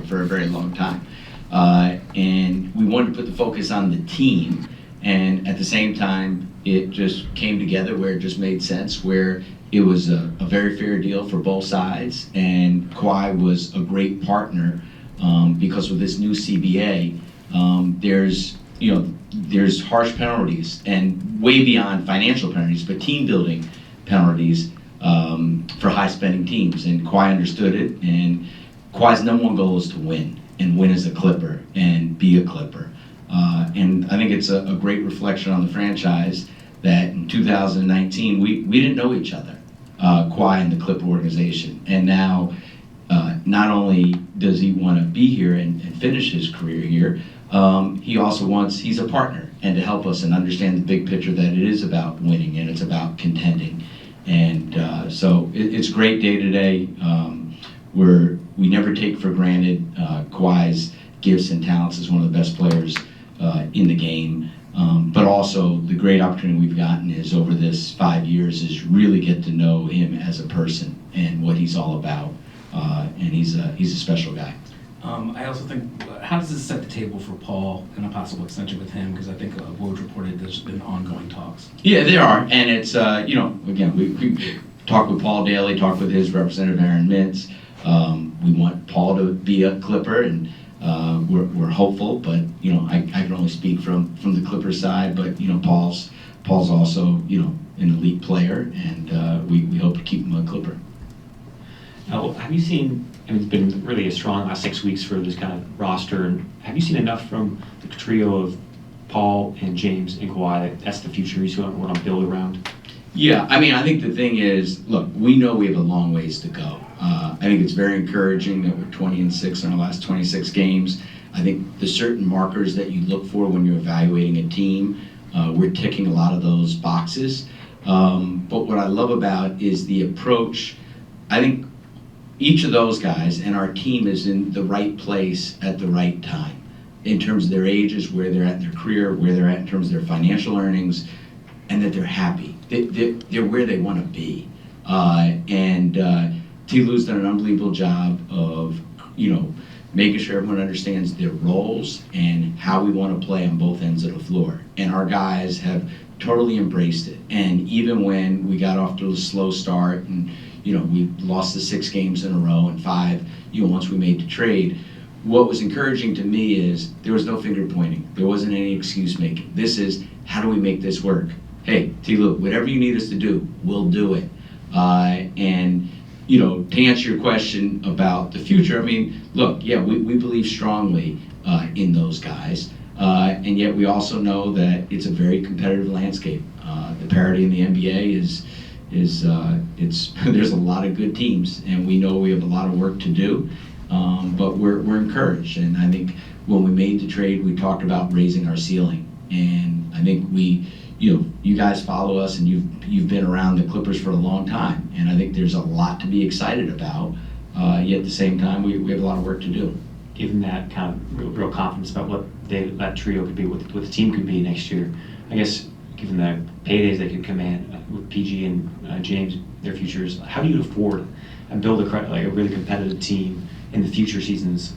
for a very long time. And we wanted to put the focus on the team, and at the same time, it just came together where it just made sense, where it was a very fair deal for both sides, and Kawhi was a great partner because with this new CBA, there's harsh penalties and way beyond financial penalties, but team building penalties for high spending teams, and Kawhi understood it, and Kawhi's number one goal is to win and win as a Clipper and be a Clipper. And I think it's a great reflection on the franchise that in 2019 we didn't know each other, Kawhi and the Clipper organization, and now not only does he want to be here and finish his career here, he's a partner and to help us and understand the big picture that it is about winning and it's about contending. And so it's a great day today. We never take for granted Kawhi's gifts and talents as one of the best players in the game. But also the great opportunity we've gotten is over this 5 years is really get to know him as a person and what he's all about. And he's a special guy. I also think, how does this set the table for Paul and a possible extension with him? Because I think Woj reported there's been ongoing talks. Yeah, there are. And it's, again, we talk with Paul daily, talk with his representative, Aaron Mintz. We want Paul to be a Clipper, and we're hopeful, but, I can only speak from the Clipper side, but, Paul's also, an elite player, and we hope to keep him a Clipper. Now, have you seen, it's been really a strong last 6 weeks for this kind of roster, and have you seen enough from the trio of Paul and James and Kawhi that's the future you want to build around? Yeah, I think the thing is, look, we know we have a long ways to go. I think it's very encouraging that we're 20-6 in our last 26 games. I think the certain markers that you look for when you're evaluating a team, we're ticking a lot of those boxes. But what I love about is the approach. I think each of those guys and our team is in the right place at the right time in terms of their ages, where they're at in their career, where they're at in terms of their financial earnings, and that they're happy. They're where they want to be. T. Lou's done an unbelievable job of, making sure everyone understands their roles and how we want to play on both ends of the floor. And our guys have totally embraced it. And even when we got off to a slow start and, we lost the 6 games in a row and 5, once we made the trade, what was encouraging to me is there was no finger pointing. There wasn't any excuse making. This is, how do we make this work? Hey, T. Lou, whatever you need us to do, we'll do it. To answer your question about the future, look, yeah, we believe strongly in those guys. And yet we also know that it's a very competitive landscape. The parity in the NBA is there's a lot of good teams, and we know we have a lot of work to do, but we're encouraged. And I think when we made the trade, we talked about raising our ceiling, and I think you guys follow us, and you've been around the Clippers for a long time, and I think there's a lot to be excited about. Yet at the same time, we have a lot of work to do. Given that kind of real confidence about what that trio could be, what the team could be next year, I guess given the paydays they could command with PG and James, their futures, how do you afford and build a really competitive team in the future seasons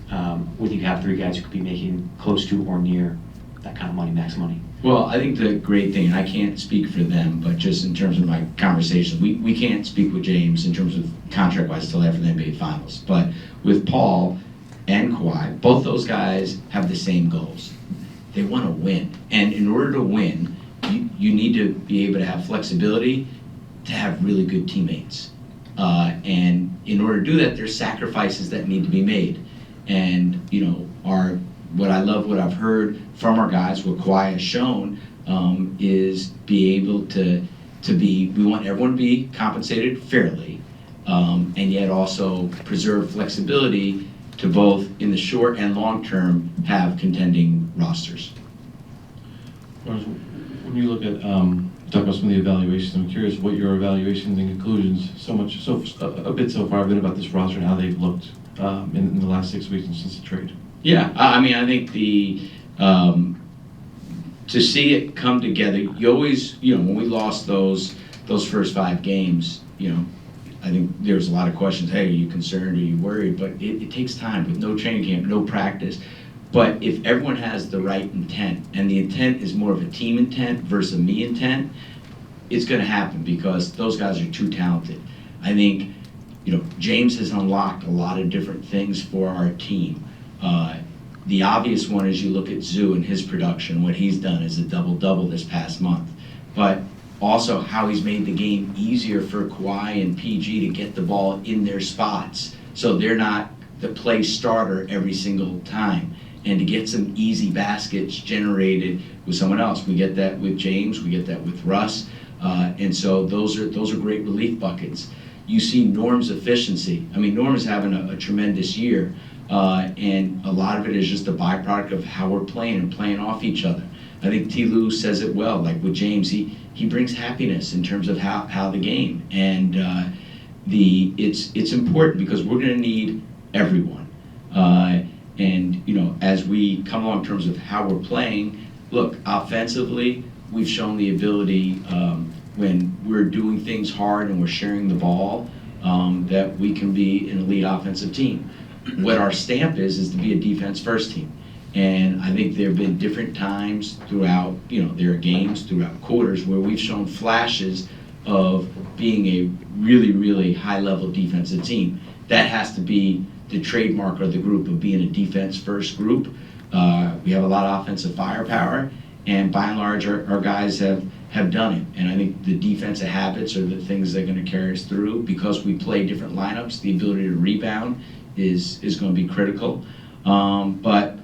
when you have 3 guys who could be making close to or near that kind of money, max money? Well, I think the great thing, and I can't speak for them, but just in terms of my conversations, we can't speak with James in terms of contract-wise until after the NBA Finals. But with Paul and Kawhi, both those guys have the same goals. They want to win. And in order to win, you need to be able to have flexibility to have really good teammates. And in order to do that, there's sacrifices that need to be made. And, what I love, what I've heard from our guys, what Kawhi has shown, is be able to be, we want everyone to be compensated fairly, and yet also preserve flexibility to both, in the short and long term, have contending rosters. When you look at, talk about some of the evaluations, I'm curious what your evaluations and conclusions a bit so far have been about this roster and how they've looked in the last 6 weeks and since the trade. Yeah, I think to see it come together, you always, when we lost those first 5 games, I think there's a lot of questions, hey, are you concerned, are you worried? But it takes time with no training camp, no practice. But if everyone has the right intent, and the intent is more of a team intent versus a me intent, it's going to happen because those guys are too talented. I think, James has unlocked a lot of different things for our team. The obvious one is you look at Zoo and his production, what he's done is a double-double this past month. But also how he's made the game easier for Kawhi and PG to get the ball in their spots so they're not the play starter every single time, and to get some easy baskets generated with someone else. We get that with James, we get that with Russ, and so those are great relief buckets. You see Norm's efficiency. I mean, Norm is having a tremendous year, and a lot of it is just a byproduct of how we're playing and playing off each other. I think T. Lou says it well, like with James, he brings happiness in terms of how the game, and it's important because we're going to need everyone. And as we come along in terms of how we're playing, look, offensively, we've shown the ability when we're doing things hard and we're sharing the ball, that we can be an elite offensive team. What our stamp is to be a defense-first team. And I think there have been different times throughout, their games, throughout quarters, where we've shown flashes of being a really, really high-level defensive team. That has to be the trademark of the group of being a defense-first group. We have a lot of offensive firepower, and by and large, our guys have done it. And I think the defensive habits are the things that are going to carry us through. Because we play different lineups, the ability to rebound is going to be critical. But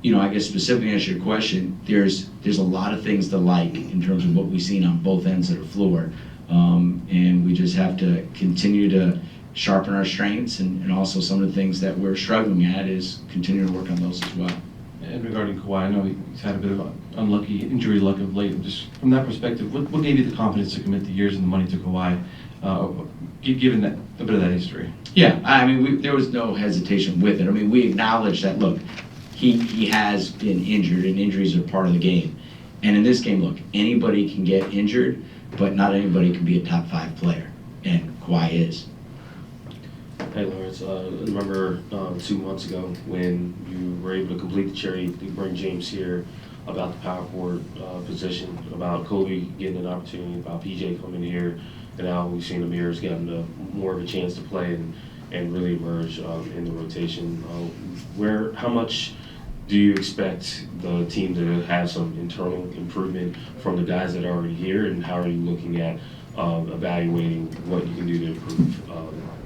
I guess specifically to answer your question, there's a lot of things to like in terms of what we've seen on both ends of the floor. And we just have to continue to sharpen our strengths, and also some of the things that we're struggling at is continue to work on those as well. And regarding Kawhi, I know he's had a bit of unlucky injury luck of late. Just from that perspective, what gave you the confidence to commit the years and the money to Kawhi, given that a bit of that history? Yeah, I mean, there was no hesitation with it. I mean, we acknowledge that, look, he has been injured, and injuries are part of the game. And in this game, look, anybody can get injured, but not anybody can be a top 5 player, and Kawhi is. Hey Lawrence, I remember 2 months ago when you were able to complete the trade to bring James here, about the power forward position, about Kobe getting an opportunity, about PJ coming here, and now we've seen Amir's getting more of a chance to play and really emerge in the rotation. How much do you expect the team to have some internal improvement from the guys that are already here, and how are you looking at evaluating what you can do to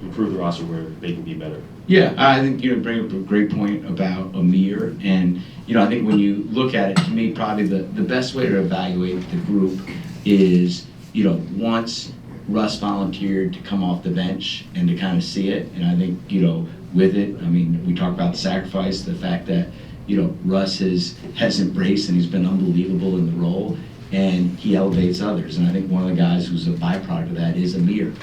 improve the roster where they can be better? Yeah, I think you bring up a great point about Amir, and I think when you look at it, to me, probably the best way to evaluate the group is once Russ volunteered to come off the bench and to kind of see it, and I think with it, I mean, we talk about the sacrifice, the fact that Russ has embraced, and he's been unbelievable in the role, and he elevates others. And I think one of the guys who's a byproduct of that is Amir.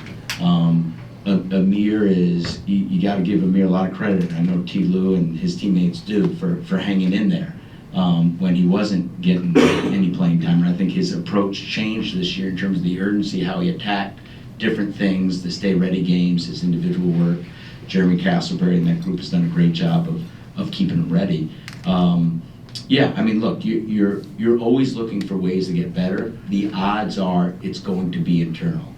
Amir is, you got to give Amir a lot of credit. I know T. Lou and his teammates do for hanging in there when he wasn't getting any playing time. And I think his approach changed this year in terms of the urgency, how he attacked different things, the stay ready games, his individual work. Jeremy Castleberry and that group has done a great job of keeping him ready. Yeah, I mean, look, you're always looking for ways to get better. The odds are it's going to be internal.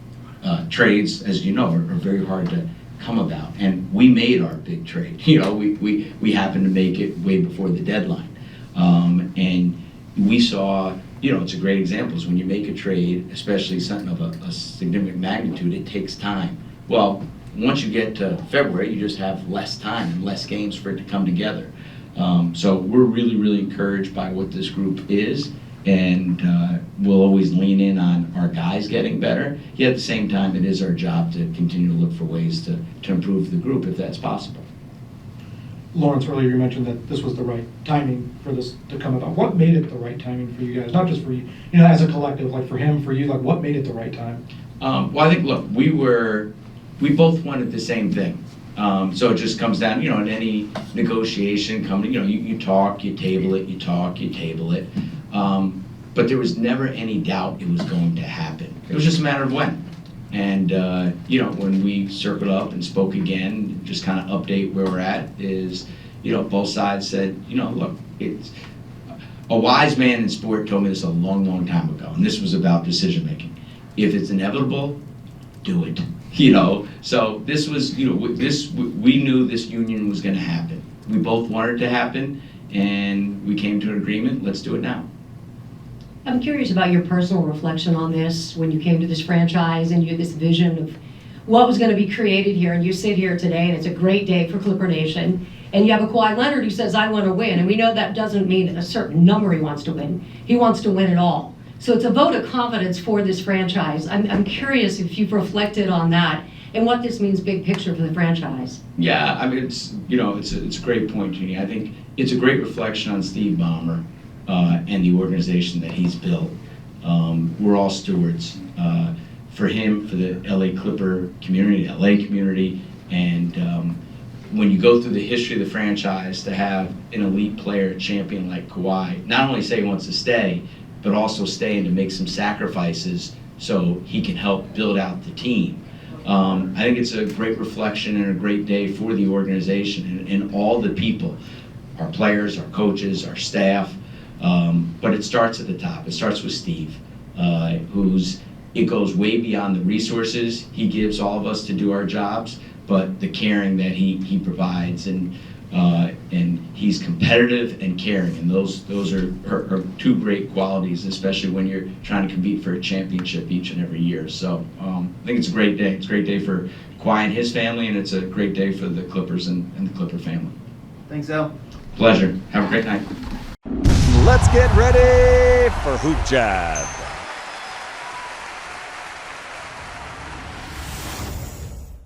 Trades, as you know, are very hard to come about, and we made our big trade. We happened to make it way before the deadline, and we saw. It's a great example is when you make a trade, especially something of a significant magnitude, it takes time. Well, once you get to February, you just have less time and less games for it to come together. So we're really, really encouraged by what this group is, and we'll always lean in on our guys getting better. Yet at the same time, it is our job to continue to look for ways to improve the group if that's possible. Lawrence, earlier you mentioned that this was the right timing for this to come about. What made it the right timing for you guys? Not just for you, as a collective, like for him, for you, like what made it the right time? Well, I think, look, we both wanted the same thing. So it just comes down, in any negotiation, you talk, you table it, you talk, you table it. But there was never any doubt it was going to happen. It was just a matter of when. And, when we circled up and spoke again, just kind of update where we're at is, both sides said, look, it's a wise man in sport told me this a long, long time ago, and this was about decision making. If it's inevitable, do it. So this was, we knew this union was going to happen. We both wanted it to happen, and we came to an agreement. Let's do it now. I'm curious about your personal reflection on this when you came to this franchise and you had this vision of what was going to be created here, and you sit here today and it's a great day for Clipper Nation, and you have a Kawhi Leonard who says, I want to win, and we know that doesn't mean a certain number he wants to win. He wants to win it all. So it's a vote of confidence for this franchise. I'm curious if you've reflected on that and what this means big picture for the franchise. Yeah, I mean, it's a great point, Jeannie. I think it's a great reflection on Steve Ballmer and the organization that he's built. We're all stewards for him, for the LA Clipper community, LA community, and when you go through the history of the franchise, to have an elite player, a champion like Kawhi, not only say he wants to stay, but also stay and to make some sacrifices so he can help build out the team. I think it's a great reflection and a great day for the organization and all the people, our players, our coaches, our staff. But it starts at the top. It starts with Steve, it goes way beyond the resources he gives all of us to do our jobs, but the caring that he provides, and he's competitive and caring, and those are two great qualities, especially when you're trying to compete for a championship each and every year. So I think it's a great day. It's a great day for Kawhi and his family, and it's a great day for the Clippers and the Clipper family. Thanks, Al. Pleasure. Have a great night. Let's get ready for Hoop Jab.